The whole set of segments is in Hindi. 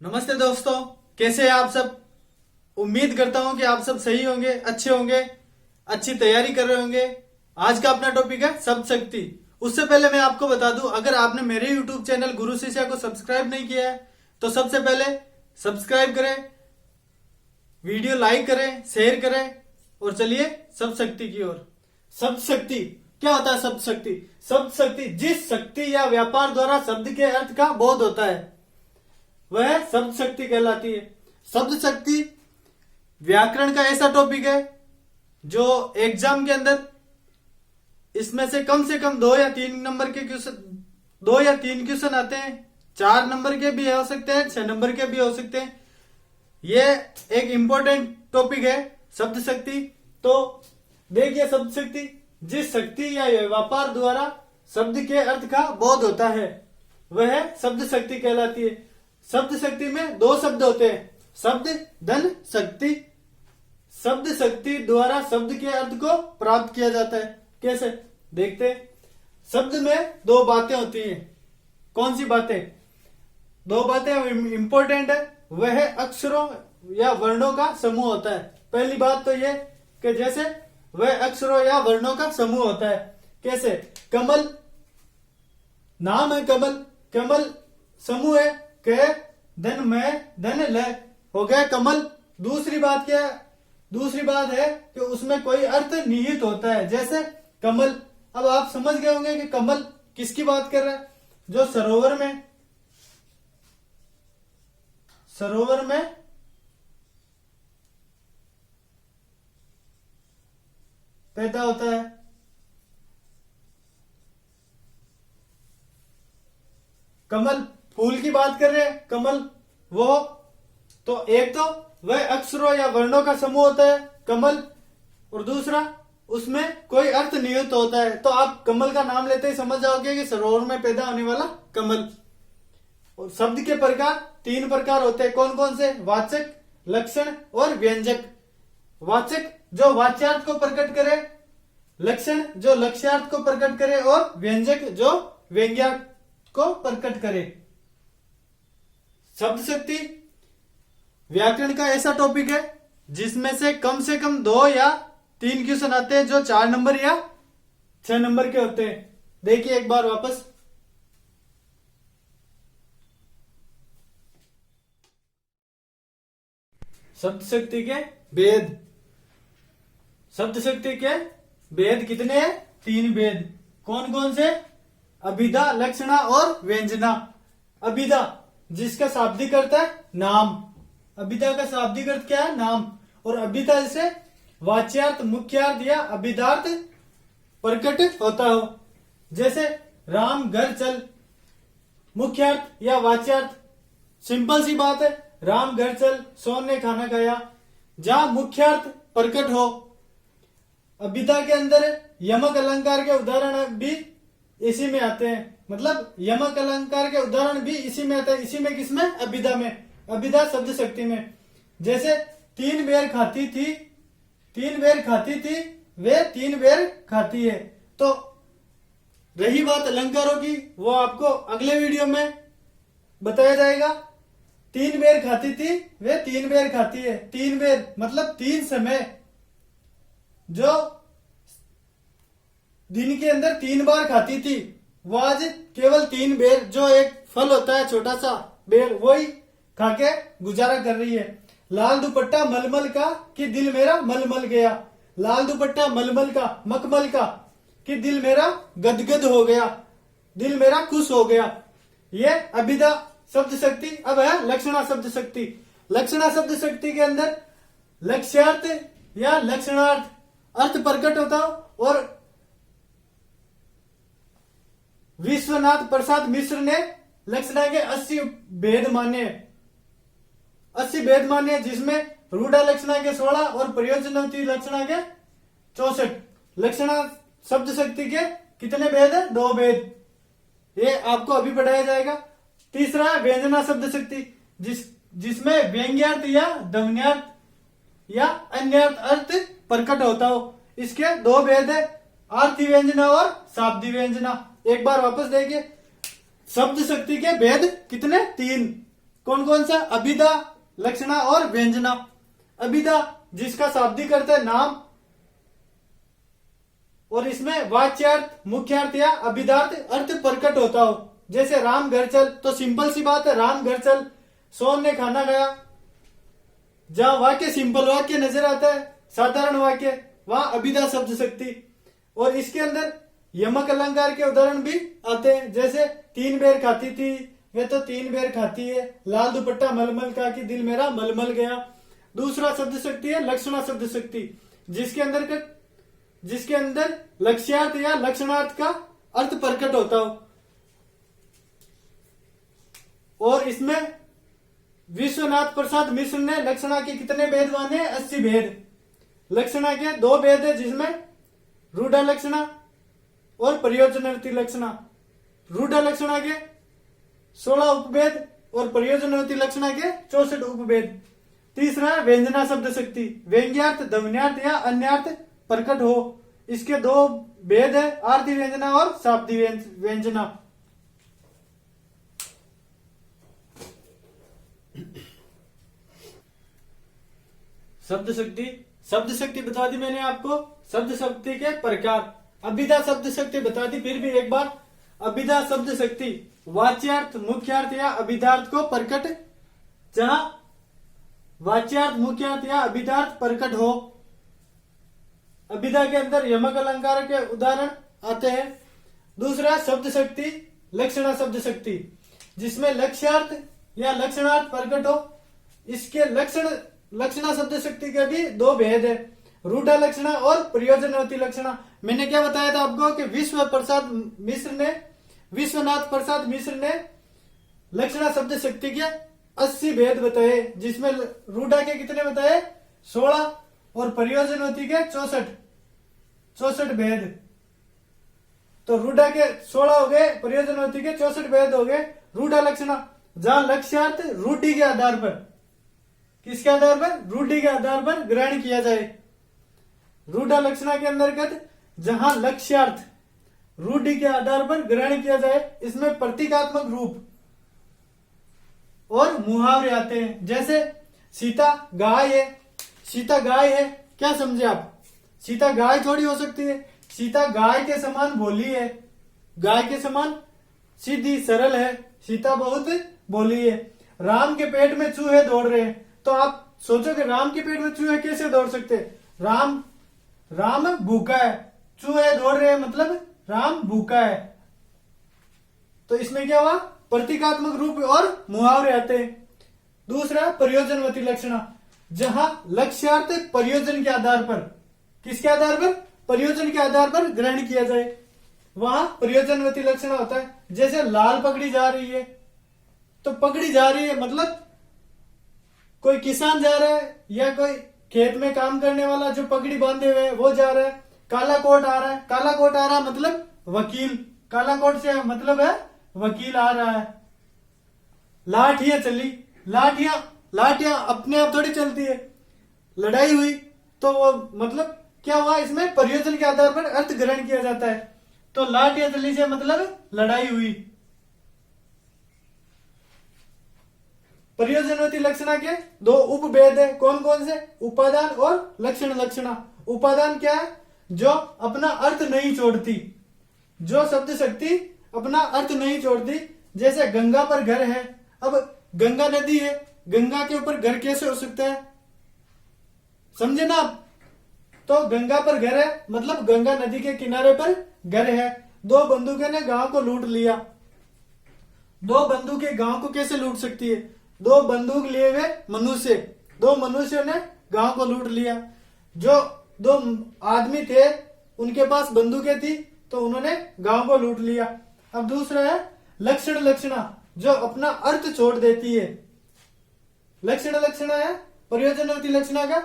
नमस्ते दोस्तों, कैसे हैं आप सब। उम्मीद करता हूं कि आप सब सही होंगे, अच्छे होंगे, अच्छी तैयारी कर रहे होंगे। आज का अपना टॉपिक है शब्द शक्ति। उससे पहले मैं आपको बता दूं, अगर आपने मेरे यूट्यूब चैनल गुरु शिष्या को सब्सक्राइब नहीं किया है तो सबसे पहले सब्सक्राइब करें, वीडियो लाइक करें, शेयर करें और चलिए शब्द शक्ति की ओर। शब्द शक्ति क्या होता है? शब्द शक्ति शब्द शक्ति जिस शक्ति या व्यापार द्वारा शब्द के अर्थ का बोध होता है वह शब्द शक्ति कहलाती है। शब्द शक्ति व्याकरण का ऐसा टॉपिक है जो एग्जाम के अंदर इसमें से कम 2 या 3 नंबर के क्वेश्चन, 2 या 3 क्वेश्चन आते हैं। 4 नंबर के भी हो सकते हैं, 6 नंबर के भी हो सकते हैं। ये एक इंपॉर्टेंट टॉपिक है शब्द शक्ति। तो देखिए, शब्द शक्ति जिस शक्ति या व्यापार द्वारा शब्द के अर्थ का बोध होता है वह शब्द शक्ति कहलाती है। शब्द शक्ति में 2 शब्द होते हैं, शब्द धन शक्ति। शब्द शक्ति द्वारा शब्द के अर्थ को प्राप्त किया जाता है। कैसे? देखते हैं। शब्द में 2 बातें होती हैं। कौन सी बातें? 2 बातें इंपॉर्टेंट है। वह अक्षरों या वर्णों का समूह होता है। पहली बात तो यह कि जैसे वह अक्षरों या वर्णों का समूह होता है। कैसे? कमल नाम है, कमल कमल समूह है। क धन में धन ल हो गया कमल। दूसरी बात क्या है? दूसरी बात है कि उसमें कोई अर्थ निहित होता है, जैसे कमल। अब आप समझ गए होंगे कि कमल किसकी बात कर रहा है? जो सरोवर में पैदा होता है। कमल फूल की बात कर रहे हैं। कमल वो तो एक तो वह अक्षरों या वर्णों का समूह होता है कमल, और दूसरा उसमें कोई अर्थ निहित होता है। तो आप कमल का नाम लेते ही समझ जाओगे कि सरोवर में पैदा होने वाला कमल। और शब्द के प्रकार 3 प्रकार होते हैं। कौन कौन से? वाचक, लक्षण और व्यंजक। वाचक जो वाच्यार्थ को प्रकट करे, लक्षण जो लक्ष्यार्थ को प्रकट करे और व्यंजक जो व्यंग्यार्थ को प्रकट करे। शब्द शक्ति व्याकरण का ऐसा टॉपिक है जिसमें से कम 2 या 3 क्वेश्चन आते हैं जो 4 नंबर या 6 नंबर के होते हैं। देखिए एक बार वापस। शब्द शक्ति के भेद। शब्द शक्ति के भेद कितने हैं? 3 भेद। कौन कौन से? अभिधा, लक्षणा और व्यंजना। अभिधा जिसका शाब्दिक अर्थ है नाम। अभिधा का शाब्दिक अर्थ क्या है? नाम। और अभिधा जैसे वाच्यार्थ, मुख्यार्थ या अभिधार्थ प्रकट होता हो। जैसे राम घर चल, मुख्यार्थ या वाच्यार्थ। सिंपल सी बात है, राम घर चल, सोन ने खाना खाया। जहां मुख्यार्थ प्रकट हो। अभिधा के अंदर यमक अलंकार के उदाहरण भी इसी में आते हैं। मतलब यमक अलंकार के उदाहरण भी इसी में आते हैं। इसी में किसमें? अभिधा में। अभिधा शब्द शक्ति में। जैसे 3 बेर खाती थी, 3 बेर खाती थी, वे 3 बेर खाती है। तो रही बात अलंकारों की, वो आपको अगले वीडियो में बताया जाएगा। 3 बेर खाती थी, वे 3 बेर खाती है। 3 बेर मतलब 3 समय, जो दिन के अंदर 3 बार खाती थी, वो आज केवल 3 बेर, जो एक फल होता है छोटा सा बेर, वही खा के गुजारा कर रही है। लाल दुपट्टा मलमल का कि दिल मेरा मलमल गया। लाल दुपट्टा मलमल का, मखमल का कि दिल मेरा गदगद हो गया, दिल मेरा खुश हो गया। ये अभिधा शब्द शक्ति। अब है लक्षणा शब्द शक्ति। लक्षणा शब्द शक्ति के अंदर लक्ष्यार्थ या लक्षणार्थ अर्थ प्रकट होता हो। और विश्वनाथ प्रसाद मिश्र ने लक्षणा के 80 भेद माने। 80 भेद माने, जिसमें रूढ़ा लक्षणा के 16 और प्रयोजनवती लक्षणा के 64। लक्षणा शब्द शक्ति के कितने भेद है? 2 भेद। ये आपको अभी पढ़ाया जाएगा। तीसरा है व्यंजना शब्द शक्ति, जिसमें व्यंग्यार्थ या ध्वन्यार्थ या अन्यार्थ अर्थ प्रकट होता हो। इसके 2 भेद है, आर्थी व्यंजना और शाब्दी व्यंजना। एक बार वापस देखिए, शब्द शक्ति के भेद कितने? 3। कौन कौन सा? अभिधा, लक्षणा और व्यंजना। अभिधा जिसका शाब्दिक अर्थ है नाम, और इसमें वाच्यार्थ, मुख्यार्थ या अभिधार्थ अर्थ प्रकट होता हो। जैसे राम घर चल, तो सिंपल सी बात है, राम घर चल। सोन ने खाना खाया, जहां वाक्य सिंपल वाक्य नजर आता है, साधारण वाक्य, वहां अभिधा शब्द शक्ति। और इसके अंदर यमक अलंकार के उदाहरण भी आते हैं। जैसे 3 बेर खाती थी, वे तो 3 बेर खाती है। लाल दुपट्टा मलमल का कि दिल मेरा मलमल गया। दूसरा शब्द शक्ति है लक्षणा शब्द शक्ति, जिसके अंदर लक्ष्यार्थ या लक्षणार्थ का अर्थ प्रकट होता हो। और इसमें विश्वनाथ प्रसाद मिश्र ने लक्षणा के कितने भेद माने? 80 भेद। लक्षणा के 2 भेद है, जिसमें रूढ़ा लक्षणा और प्रयोजनवर्ती लक्षणा। रूढ़ा लक्षणा के 16 उपभेद और प्रयोजनवर्ती लक्षणा के 64 उपभेद। तीसरा है व्यंजना शब्द शक्ति, व्यंग्यार्थ, ध्वन्यार्थ या अन्यार्थ प्रकट हो। इसके 2 भेद है, आरती व्यंजना और शाब्दी व्यंजना। शब्द शक्ति, शब्द शक्ति बता दी मैंने आपको। शब्द शक्ति के प्रकार, अभिधा शब्द शक्ति बता दी। फिर भी एक बार, अभिधा शब्द शक्ति वाच्यार्थ, मुख्यार्थ या अभिधार्थ को प्रकट, जहां वाच्यार्थ, मुख्यार्थ या अभिधार्थ प्रकट हो। अभिधा के अंदर यमक अलंकार के उदाहरण आते हैं। दूसरा शब्द शक्ति लक्षणा शब्द शक्ति, जिसमें लक्ष्यार्थ या लक्षणार्थ प्रकट हो। इसके लक्षणा शब्द शक्ति के भी 2 भेद है, रूढ़ा लक्षणा और प्रयोजनवती लक्षणा। मैंने क्या बताया था आपको कि विश्वनाथ प्रसाद मिश्र ने लक्षणा शब्द शक्ति के 80 भेद बताए, जिसमें रूढ़ा के कितने बताए? 16 और प्रयोजनवती के 64 भेद। तो रूढ़ा के 16 हो गए, प्रयोजनवती के 64 भेद हो गए। रूढ़ा लक्षणा, जहां लक्ष्यार्थ रूढ़ी के आधार पर, किसके आधार पर? रूढ़ी के आधार पर ग्रहण किया जाए। रूढ़ा लक्षणा के अंतर्गत जहां लक्ष्यार्थ रूढ़ी के आधार पर ग्रहण किया जाए, इसमें प्रतीकात्मक रूप और मुहावरे आते हैं। जैसे सीता गाय है, सीता गाय है, क्या समझे आप? सीता गाय थोड़ी हो सकती है। सीता गाय के समान भोली है, गाय के समान सीधी सरल है, सीता बहुत भोली है। राम के पेट में चूहे दौड़ रहे हैं, तो आप सोचो कि राम के पेट में चूहे कैसे दौड़ सकते? राम भूखा है, चूहे दौड़ रहे हैं, मतलब राम भूखा है। तो इसमें क्या हुआ? प्रतीकात्मक रूप और मुहावरे आते हैं। दूसरा प्रयोजनवती लक्षणा, जहां लक्ष्यार्थ प्रयोजन के आधार पर, किसके आधार पर? प्रयोजन के आधार पर ग्रहण किया जाए, वहां प्रयोजनवती लक्षणा होता है। जैसे लाल पगड़ी जा रही है, तो पगड़ी जा रही है मतलब कोई किसान जा रहा है या कोई खेत में काम करने वाला जो पगड़ी बांधे हुए है वो जा रहा है। काला कोट आ रहा है, काला कोट आ रहा है मतलब वकील, काला कोट से मतलब है वकील आ रहा है। लाठियां चली, लाठियां अपने आप थोड़ी चलती है। लड़ाई हुई, तो वो मतलब क्या हुआ? इसमें प्रयोजन के आधार पर अर्थ ग्रहण किया जाता है। तो लाठियां चली से मतलब लड़ाई हुई। प्रयोजनवती लक्षणा के 2 उपभेद है, कौन कौन से? उपादान और लक्षणा। उपादान क्या है? जो अपना अर्थ नहीं छोड़ती, जो शब्द शक्ति अपना अर्थ नहीं छोड़ती। जैसे गंगा पर घर है, अब गंगा नदी है, गंगा के ऊपर घर कैसे हो सकता है? समझे ना आप? तो गंगा पर घर है मतलब गंगा नदी के किनारे पर घर है। 2 बंदूकें ने गांव को लूट लिया। 2 बंदूकें गांव को कैसे लूट सकती है? 2 बंदूक लिए हुए मनुष्य, 2 मनुष्यों ने गांव को लूट लिया। जो 2 आदमी थे उनके पास बंदूकें थी, तो उन्होंने गांव को लूट लिया। अब दूसरा है लक्षणा, जो अपना अर्थ छोड़ देती है। लक्षणा है प्रयोजनवती लक्षणा का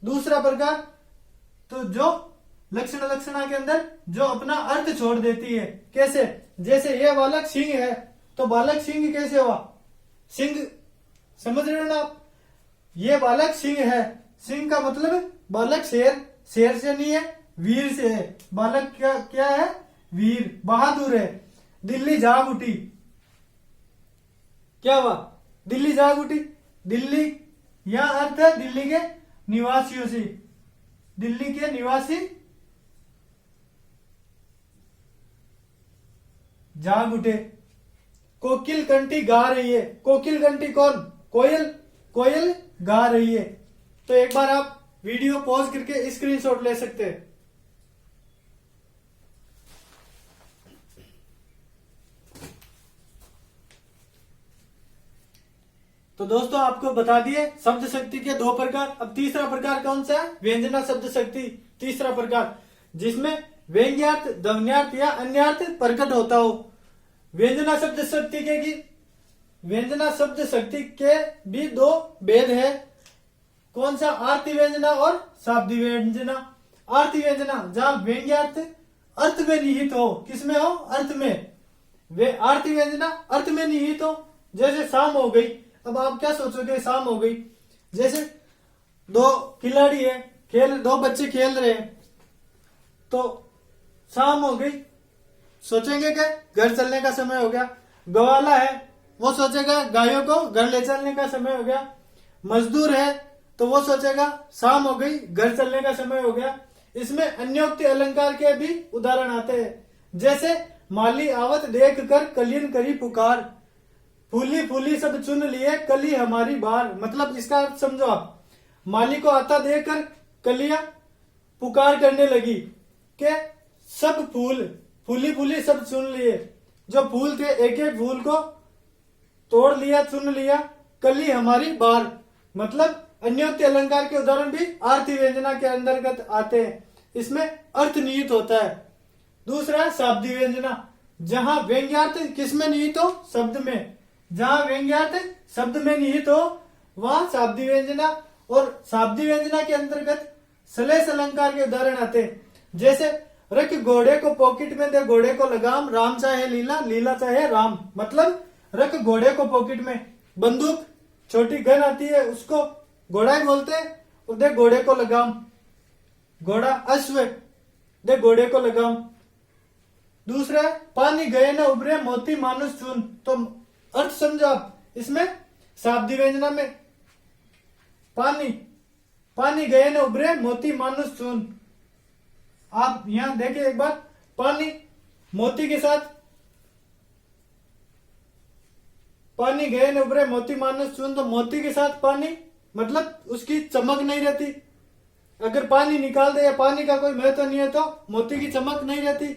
दूसरा प्रकार। तो जो लक्षणा के अंदर जो अपना अर्थ छोड़ देती है, कैसे? जैसे ये बालक सिंह है, तो बालक सिंह कैसे हुआ? सिंह, समझ रहे हो ना आप? ये बालक सिंह है, सिंह का मतलब बालक शेर से नहीं है, वीर से है। बालक क्या है? वीर, बहादुर है। दिल्ली जाग उठी, क्या हुआ? दिल्ली जाग उठी, दिल्ली यह अर्थ है दिल्ली के निवासियों से, दिल्ली के निवासी जाग उठे। कोकिल कंठी गा रही है, कोकिल कंठी कौन? कोयल, कोयल गा रही है। तो एक बार आप वीडियो पॉज करके स्क्रीनशॉट ले सकते हैं। तो दोस्तों आपको बता दिए शब्द शक्ति के 2 प्रकार। अब तीसरा प्रकार कौन सा है? व्यंजना शब्द शक्ति, तीसरा प्रकार, जिसमें व्यंग्यार्थ, ध्वन्यार्थ या अन्यार्थ प्रकट होता हो। व्यंजना शब्द शक्ति की व्यंजना शब्द शक्ति के भी 2 भेद है। कौन सा? आरती व्यंजना और शाब्दी व्यंजना। आरती व्यंजना जहां व्यंग्यार्थ अर्थ में निहित हो, किसमें हो? अर्थ में। वे आरती व्यंजना अर्थ में निहित हो, जैसे शाम हो गई। अब आप क्या सोचोगे? शाम हो गई, जैसे 2 खिलाड़ी है, 2 बच्चे खेल रहे हैं, तो शाम हो गई, सोचेंगे क्या? घर चलने का समय हो गया। गवाला है, वो सोचेगा गायों को घर ले चलने का समय हो गया। मजदूर है तो वो सोचेगा शाम हो गई, घर चलने का समय हो गया। इसमें अन्योक्ति अलंकार के भी उदाहरण आते हैं, जैसे माली आवत देख कर कलियन करी पुकार, फूली फूली सब चुन लिए कली हमारी बार। मतलब इसका अर्थ समझो आप, माली को आता देखकर कलियां पुकार करने लगी के सब फूल फूली फूली सब चुन लिए। जो फूल थे एक एक फूल को तोड़ लिया, चुन लिया, कली हमारी बार। मतलब अन्योक्ति अलंकार के उदाहरण भी आरती व्यंजना के अंतर्गत आते हैं, इसमें अर्थ निहित होता है। दूसरा है शाब्दी व्यंजना, जहां व्यंग्यार्थ किसमें निहित हो? शब्द में। जहां व्यंग्यार्थ शब्द में निहित हो वहां शाब्दी व्यंजना। और शाब्दी व्यंजना के अंतर्गत सलेस अलंकार के उदाहरण आते हैं, जैसे रख घोड़े को पॉकेट में, दे घोड़े को लगाम, राम चाहे लीला, लीला चाहे राम। मतलब रख घोड़े को पॉकेट में, बंदूक छोटी गन आती है उसको घोड़ा ही बोलते हैं, और दे घोड़े को लगाम, घोड़ा अश्व, दे घोड़े को लगाम। दूसरा पानी गए न उभरे मोती मानुष चून। तो अर्थ समझो आप, इसमें शाब्दी व्यंजना में पानी, पानी गए न उभरे मोती मानुष चून। आप यहां देखिए एक बार, पानी मोती के साथ, पानी गए न उभरे मोती मानुष चून, तो मोती के साथ पानी, मतलब उसकी चमक नहीं रहती। अगर पानी निकाल दे या पानी का कोई महत्व नहीं है तो मोती की चमक नहीं रहती।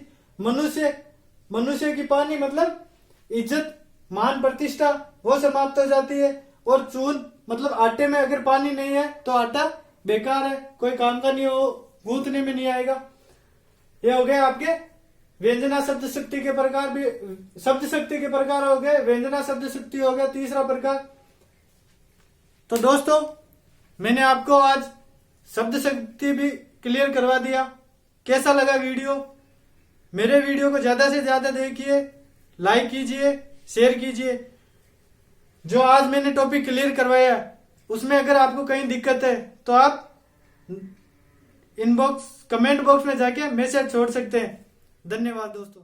मनुष्य की पानी मतलब इज्जत, मान, प्रतिष्ठा, वो समाप्त हो जाती है। और चून मतलब आटे में अगर पानी नहीं है तो आटा बेकार है, कोई काम का नहीं हो, गूंथने में नहीं आएगा। ये हो गए आपके व्यंजना शब्द शक्ति के प्रकार भी, शब्द शक्ति के प्रकार हो गए, व्यंजना शब्द शक्ति हो गया तीसरा प्रकार। तो दोस्तों मैंने आपको आज शब्द शक्ति भी क्लियर करवा दिया। कैसा लगा वीडियो? मेरे वीडियो को ज्यादा से ज्यादा देखिए, लाइक कीजिए, शेयर कीजिए। जो आज मैंने टॉपिक क्लियर करवाया उसमें अगर आपको कहीं दिक्कत है तो आप इनबॉक्स, कमेंट बॉक्स में जाके मैसेज छोड़ सकते हैं। धन्यवाद दोस्तों।